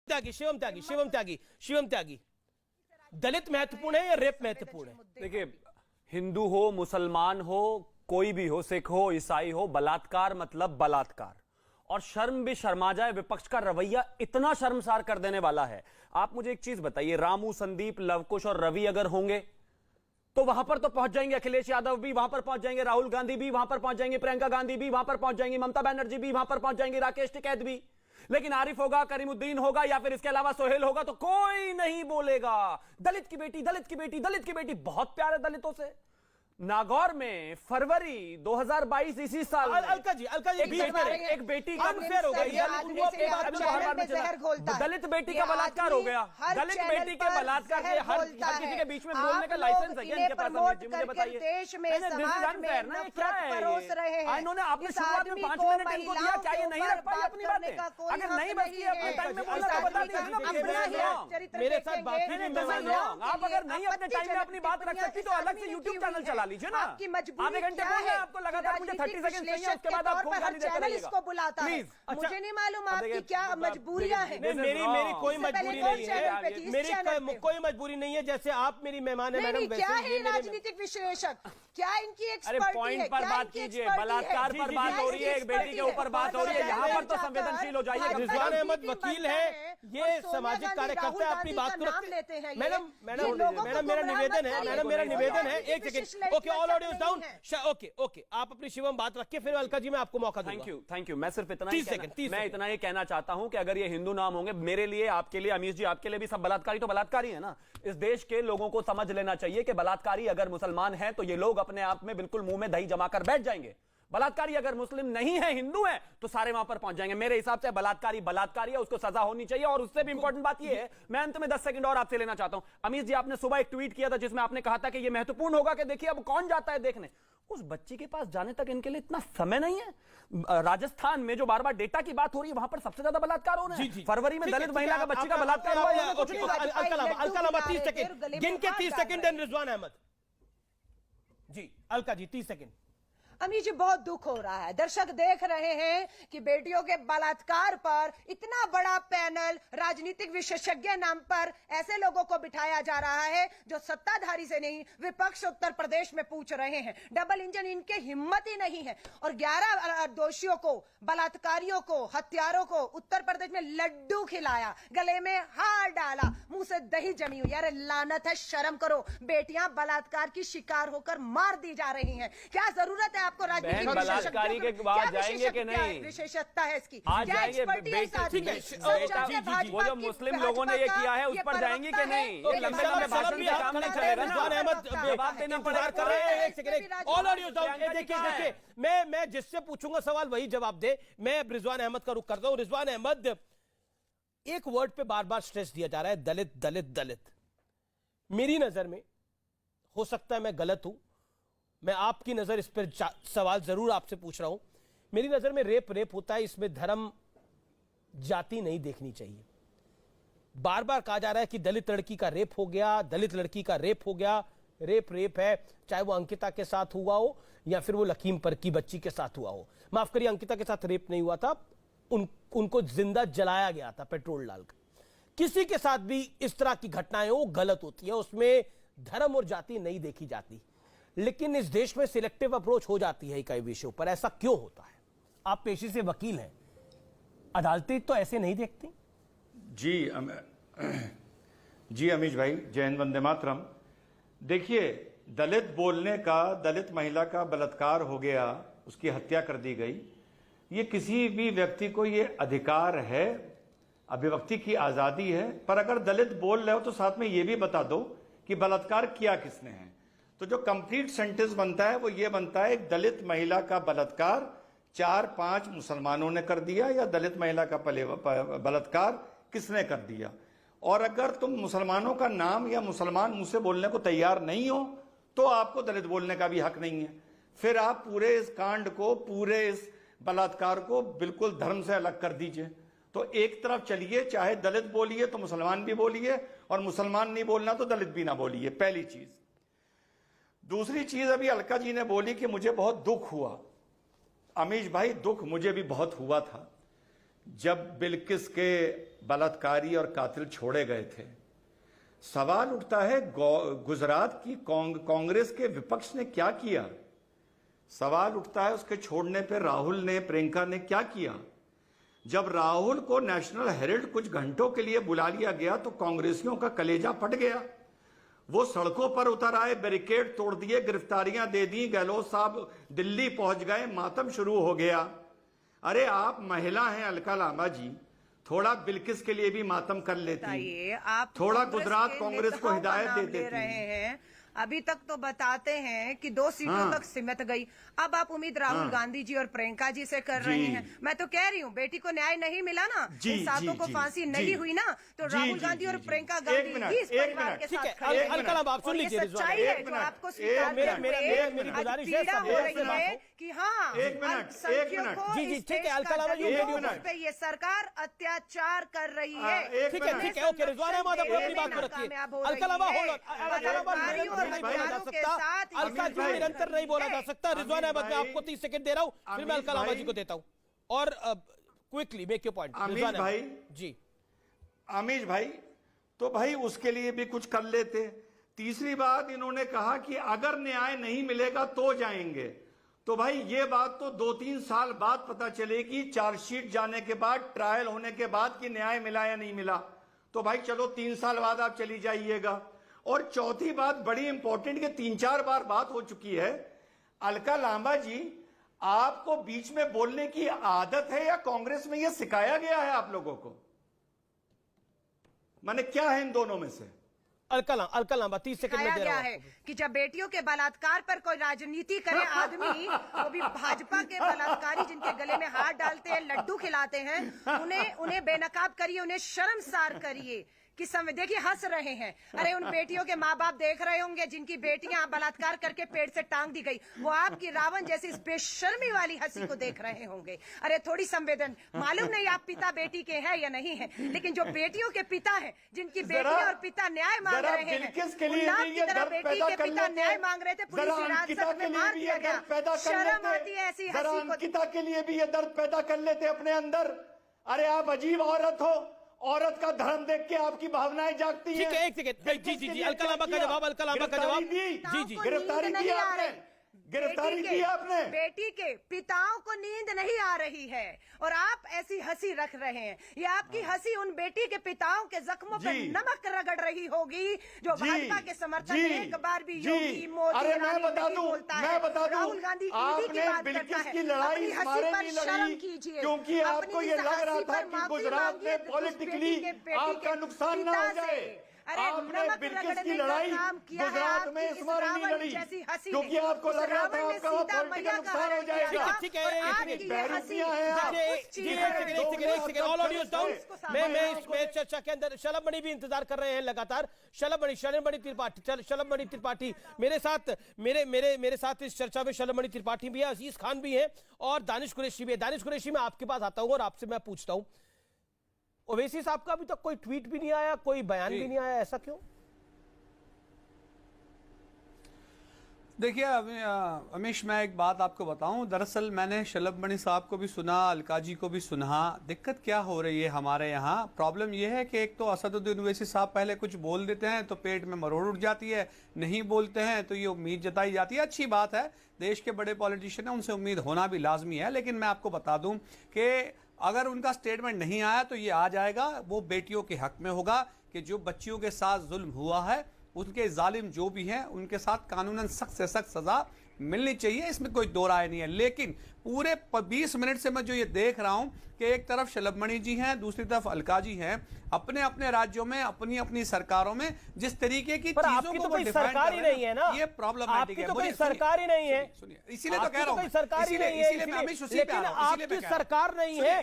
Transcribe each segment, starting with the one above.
त्यागी, शिवम त्यागी, शिवम त्यागी, शिवम त्यागी, दलित महत्वपूर्ण है या रेप महत्वपूर्ण है? देखिए, हिंदू हो, मुसलमान हो, कोई भी हो, सिख हो, ईसाई हो, बलात्कार मतलब बलात्कार। और शर्म भी शर्मा जाए, विपक्ष का रवैया इतना शर्मसार कर देने वाला है। आप मुझे एक चीज बताइए, रामू, संदीप, लवकुश और रवि अगर होंगे तो वहां पर तो पहुंच जाएंगे, अखिलेश यादव भी वहां पर पहुंच जाएंगे, राहुल गांधी भी वहां पर पहुंच जाएंगे, प्रियंका गांधी भी वहां पर पहुंच जाएंगी, ममता बनर्जी भी वहां पर पहुंच जाएंगे, राकेश टिकैत भी। लेकिन आरिफ होगा, करीमुद्दीन होगा या फिर इसके अलावा सोहेल होगा तो कोई नहीं बोलेगा। दलित की बेटी, दलित की बेटी, दलित की बेटी, बहुत प्यारे दलितों से। नागौर में फरवरी 2022 इसी साल अलका जी एक बेटी का दलित बेटी का बलात्कार हो गया। दलित बेटी के बलात्कार से हर किसी के बीच में बोलने का लाइसेंस है क्या इनके पास? मुझे बताइए, क्या है? इन्होंने आपने शुरुआत में 5 मिनट इनको दिया, क्या ये नहीं रख पाई अपनी बातें? अगर नहीं बचती है अपने टाइम में बोलना तो बता दीजिए। मेरे साथ बात, आप अगर नहीं अपने टाइम में अपनी बात रख सकती तो अलग से यूट्यूब चैनल चला लीजिए ना। आपकी मजबूरी आधे घंटे बोलना है आपको, लगातार मुझे 30 सेकंड चाहिए, उसके बाद आप खूब गाली देते रहिएगा। इसको बुलाता है, मुझे नहीं मालूम आपकी क्या मजबूरियां हैं। मेरी कोई मजबूरी नहीं है, मेरी कोई मजबूरी नहीं है। जैसे आप मेरी मेहमान है मैडम, क्या है राजनीतिक विश्लेषक, क्या इनकी एक्सपर्टी है? पॉइंट पर बात कीजिए, बलात्कार पर बात हो रही है, एक बेटी के ऊपर बात हो रही है, यहाँ पर तो संवेदनशील हो जाइए। रिजवान अहमद वकील है, ये सामाजिक कार्यकर्ता है, अपनी बात को रखते हैं। मैडम मेरा निवेदन है, एक second, okay, all audio down, okay, आप अपनी शिवम बात रखिए, फिर अलका जी मैं आपको मौका दूंगा। Thank you. मैं सिर्फ इतना ही कहना चाहता हूं कि अगर ये हिंदू नाम होंगे, मेरे लिए, आपके लिए, अमीश जी आपके लिए भी सब बलात्कारी तो बलात्कारी है ना। इस देश के लोगों को समझ लेना चाहिए कि बलात्कारी अगर मुसलमान है तो ये लोग अपने आप में बिल्कुल मुंह में दही जमाकर बैठ जाएंगे। बलात्कारी अगर मुस्लिम नहीं है, हिंदू है, तो सारे वहां पर पहुंच जाएंगे। मेरे हिसाब से बलात्कारी बलात्कारी है, उसको सजा होनी चाहिए। और उससे भी इंपॉर्टेंट बात यह है, मैं अंत में 10 सेकंड और आपसे लेना चाहता हूं। अमीश जी, आपने सुबह एक ट्वीट किया था जिसमें आपने कहा था कि यह महत्वपूर्ण होगा कि देखिए अब कौन जाता है देखने। उस बच्ची के पास जाने तक इनके लिए इतना समय नहीं है। राजस्थान में जो बार बार डेटा की बात हो रही है, वहां पर सबसे ज्यादा बलात्कार हो रहे हैं। फरवरी में दलित महिला का बच्ची का बलात्कार हुआ। 30 सेकंड गिन के, 30 सेकंड, देन रिजवान अहमद जी। अलका जी 30 सेकंड। अमी जी, बहुत दुख हो रहा है। दर्शक देख रहे हैं कि बेटियों के बलात्कार पर इतना बड़ा पैनल राजनीतिक विशेषज्ञ नाम पर ऐसे लोगों को बिठाया जा रहा है जो सत्ताधारी से नहीं, विपक्ष उत्तर प्रदेश में पूछ रहे हैं। डबल इंजन इनके हिम्मत ही नहीं है। और 11 दोषियों को, बलात्कारियों को, हत्यारों को उत्तर प्रदेश में लड्डू खिलाया, गले में हार डाला, मुंह से दही जमी हुई। यार लानत है, शर्म करो। बेटियां बलात्कार की शिकार होकर मार दी जा रही हैं। क्या जरूरत है आपको राजनीतिक बलात्कारी के बाद जाएंगे कि नहीं? विशेषज्ञता है इसकी, आज जाएंगे वो जो मुस्लिम लोगों ने ये किया है उस पर जाएंगे कि नहीं? लंबे लंबे भाषण से काम नहीं चलेगा ना। जवाब देने इंतजार कर रहे हैं। एक सेकंड, ऑल ऑडियो डाउन। देखिए मैं जिससे पूछूंगा सवाल वही जवाब दे। मैं अब रिजवान अहमद का रुख करता हूं। रिजवान अहमद, एक वर्ड पे बार बार स्ट्रेस दिया जा रहा है, दलित दलित दलित। मेरी नजर में, हो सकता है मैं गलत हूं, मैं आपकी नजर इस पर सवाल जरूर आपसे पूछ रहा हूं। मेरी नजर में रेप होता है, इसमें धर्म जाति नहीं देखनी चाहिए। बार बार कहा जा रहा है कि दलित लड़की का रेप हो गया, दलित लड़की का रेप हो गया। रेप है, चाहे वो अंकिता के साथ हुआ हो या फिर वो लखीमपुर की बच्ची के साथ हुआ हो। माफ करिए, अंकिता के साथ रेप नहीं हुआ था, उनको जिंदा जलाया गया था पेट्रोल डालकर। किसी के साथ भी इस तरह की घटनाएं हो, गलत होती है, उसमें धर्म और जाति नहीं देखी जाती। लेकिन इस देश में सिलेक्टिव अप्रोच हो जाती है कई विषयों पर। ऐसा क्यों होता है? आप पेशे से वकील हैं, अदालतें तो ऐसे नहीं देखती। जी अमीश भाई, जय हिंद, वंदे मातरम। देखिए, दलित बोलने का, दलित महिला का बलात्कार हो गया, उसकी हत्या कर दी गई, ये किसी भी व्यक्ति को ये अधिकार है, अभिव्यक्ति की आजादी है। पर अगर दलित बोल रहे हो तो साथ में ये भी बता दो कि बलात्कार किया किसने है। तो जो कंप्लीट सेंटेंस बनता है वो ये बनता है, एक दलित महिला का बलात्कार 4-5 मुसलमानों ने कर दिया, या दलित महिला का बलात्कार किसने कर दिया। और अगर तुम मुसलमानों का नाम या मुसलमान मुंह से बोलने को तैयार नहीं हो तो आपको दलित बोलने का भी हक नहीं है। फिर आप पूरे इस कांड को, पूरे इस बलात्कार को बिल्कुल धर्म से अलग कर दीजिए। तो एक तरफ चलिए, चाहे दलित बोलिए तो मुसलमान भी बोलिए, और मुसलमान नहीं बोलना तो दलित भी ना बोलिए, पहली चीज। दूसरी चीज, अभी अलका जी ने बोली कि मुझे बहुत दुख हुआ। अमीश भाई, दुख मुझे भी बहुत हुआ था जब बिल्किस के बलात्कारी और कातिल छोड़े गए थे, सवाल उठता है गुजरात की कांग्रेस के विपक्ष ने क्या किया। सवाल उठता है उसके छोड़ने पर राहुल ने, प्रियंका ने क्या किया। जब राहुल को नेशनल हेराल्ड कुछ घंटों के लिए बुला लिया गया तो कांग्रेसियों का कलेजा फट गया। वो सड़कों पर उतर आए, बैरिकेड तोड़ दिए, गिरफ्तारियां दे दी, गहलोत साहब दिल्ली पहुंच गए, मातम शुरू हो गया। अरे आप महिला हैं अलका लांबा जी, थोड़ा बिल्किस के लिए भी मातम कर लेती, आप थोड़ा गुजरात कांग्रेस को हिदायत दे रहे देती। हैं। अभी तक तो बताते हैं कि 2 सीटों तक सिमट गई। अब आप उम्मीद राहुल गांधी जी और प्रियंका जी से कर रहे हैं। मैं तो कह रही हूँ, बेटी को न्याय नहीं मिला ना, इन सातों को फांसी नहीं हुई ना, तो राहुल गांधी और प्रियंका गांधी ही इस परिवार के साथ खड़े हैं। आप सुन लीजिए, सच्चाई है जो आपको स्वीकार करने मेरी आज गुजारिश पीड़ा हो रही है है कि हाँ, एक मिनट। जी, ठीक है, अलका लांबा जी, पे ये सरकार अत्याचार कर रही है। ठीक है, ओके, रिजवान अहमद अपनी बात को रखिए। अलका लांबा होल्ड ऑन, अलका लांबा अलका जी निरंतर नहीं बोला जा सकता। रिजवान अहमद, मैं आपको 30 सेकंड दे रहा हूं, फिर मैं अलका लांबा जी को देता हूं। और quickly make your point. Amish भाई जी, अमीश भाई, तो भाई उसके लिए भी कुछ कर लेते। तीसरी बात इन्होंने कहा कि अगर न्याय नहीं मिलेगा तो जाएंगे। तो भाई ये बात तो 2-3 साल बाद पता चलेगी, चार्जशीट जाने के बाद, ट्रायल होने के बाद कि न्याय मिला या नहीं मिला। तो भाई चलो 3 साल बाद आप चली जाइएगा। और चौथी बात बड़ी इंपॉर्टेंट कि 3-4 बार बात हो चुकी है, अलका लांबा जी आपको बीच में बोलने की आदत है या कांग्रेस में यह सिखाया गया है आप लोगों को? माने क्या है इन दोनों में से? अलका लांबा 30 सेकंड में दे रहा है कि जब बेटियों के बलात्कार पर कोई राजनीति करे आदमी, वो भी भाजपा के बलात्कारी जिनके गले में हाथ डालते हैं, लड्डू खिलाते हैं, उन्हें बेनकाब करिए, उन्हें शर्मसार करिए। कि समय देखिए, हंस रहे हैं। अरे उन बेटियों के माँ बाप देख रहे होंगे जिनकी बेटियां बलात्कार करके पेट से टांग दी गई, वो आपकी रावण जैसी इस बेशर्मी वाली हंसी को देख रहे होंगे। अरे थोड़ी संवेदन, मालूम नहीं आप पिता बेटी के हैं या नहीं है, लेकिन जो बेटियों के पिता हैं, जिनकी बेटियां और पिता न्याय मांग रहे हैं, उन्नाव की तरह बेटी के पिता न्याय मांग रहे थे, पुलिस हिरासत में मार दिया गया। शर्म आती है ऐसी हंसी को। अंकिता के लिए भी ये दर्द पैदा कर लेते अपने अंदर। अरे आप अजीब औरत हो, औरत का धर्म देख के आपकी भावनाएं जागती हैं। ठीक है, एक सेकंड। जी, अलका लांबा का जवाब, अलका लांबा का जवाब। जी, गिरफ्तारी की आपने, गिरफ्तारी की आपने। बेटी के पिताओं को नींद नहीं आ रही है और आप ऐसी हंसी रख रहे हैं। ये आपकी हंसी उन बेटी के पिताओं के जख्मों पर नमक रगड़ रही होगी, जो भाजपा के समर्थक एक बार भी योगी, मोदी, अरे मैं बता दूं, राहुल गांधी ईडी की बात करता है। की लड़ाई हमारे नहीं लड़ी, क्योंकि आपको ये लग रहा था कि गुजरात में पॉलिटिकली आपका नुकसान ना हो जाए। आपने बिल्किस की लड़ाई गुजरात में इस बार नहीं लड़ी, क्योंकि आपको लग रहा था आपका पॉलिटिकल नुकसान हो जाएगा। ठीक है, ऑल ऑडियोज डाउन। मैं इस चर्चा के अंदर शलभ मणि भी इंतजार कर रहे हैं लगातार। शलभ मणि त्रिपाठी मेरे साथ इस चर्चा में शलभ मणि त्रिपाठी भी है, अजीज खान भी है और दानिश कुरैशी भी है। दानिश कुरैशी, मैं आपके पास आता हूं और आपसे मैं पूछता हूं, ओवैसी साहब का अभी तक कोई ट्वीट भी नहीं आया, कोई बयान भी नहीं आया, ऐसा क्यों? देखिए अमीश, मैं एक बात आपको बताऊं, दरअसल मैंने शलभ मणि साहब को भी सुना, अलका जी को भी सुना। दिक्कत क्या हो रही है हमारे यहाँ, प्रॉब्लम यह है कि एक तो असदुद्दीन ओवैसी साहब पहले कुछ बोल देते हैं तो पेट में मरोड़ उठ जाती है, नहीं बोलते हैं तो ये उम्मीद जताई जाती है। अच्छी बात है, देश के बड़े पॉलिटिशियन हैं, उनसे उम्मीद होना भी लाजमी है। लेकिन मैं आपको बता दूं कि अगर उनका स्टेटमेंट नहीं आया तो ये आ जाएगा, वो बेटियों के हक में होगा कि जो बच्चियों के साथ जुल्म हुआ है, उनके जालिम जो भी हैं, उनके साथ कानूनन सख्त से सख्त सजा मिलनी चाहिए, इसमें कोई दो राय नहीं है। लेकिन पूरे 20 मिनट से मैं जो ये देख रहा हूं कि एक तरफ शलभ मणि जी हैं, दूसरी तरफ अलका जी हैं, अपने अपने राज्यों में, अपनी अपनी सरकारों में जिस तरीके की चीजों को कोई सरकार ही नहीं है ना, ये प्रॉब्लमेटिक है। तो कोई सरकार ही नहीं है, सुनिए, इसीलिए तो कह रहा हूं, सरकार ही नहीं है, लेकिन आपकी सरकार नहीं है।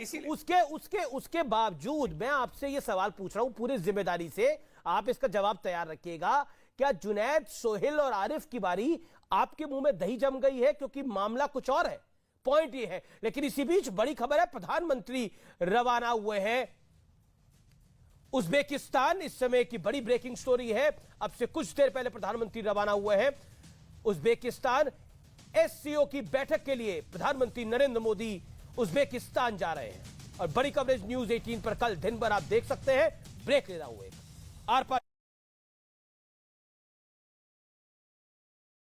उसके बावजूद मैं आपसे ये सवाल पूछ रहा हूं पूरी जिम्मेदारी से, आप इसका जवाब तैयार रखिएगा। क्या जुनैद, सोहेल और आरिफ की बारी आपके मुंह में दही जम गई है? क्योंकि मामला कुछ और है, पॉइंट ये है। लेकिन इसी बीच बड़ी खबर है, प्रधानमंत्री रवाना हुए हैं उज्बेकिस्तान। इस समय की बड़ी ब्रेकिंग स्टोरी है, अब से कुछ देर पहले प्रधानमंत्री रवाना हुए हैं उज्बेकिस्तान। एससीओ की बैठक के लिए प्रधानमंत्री नरेंद्र मोदी उज्बेकिस्तान जा रहे हैं। और बड़ी कवरेज न्यूज 18 पर कल दिन भर आप देख सकते हैं। ब्रेक ले रहा हूं एक आर पार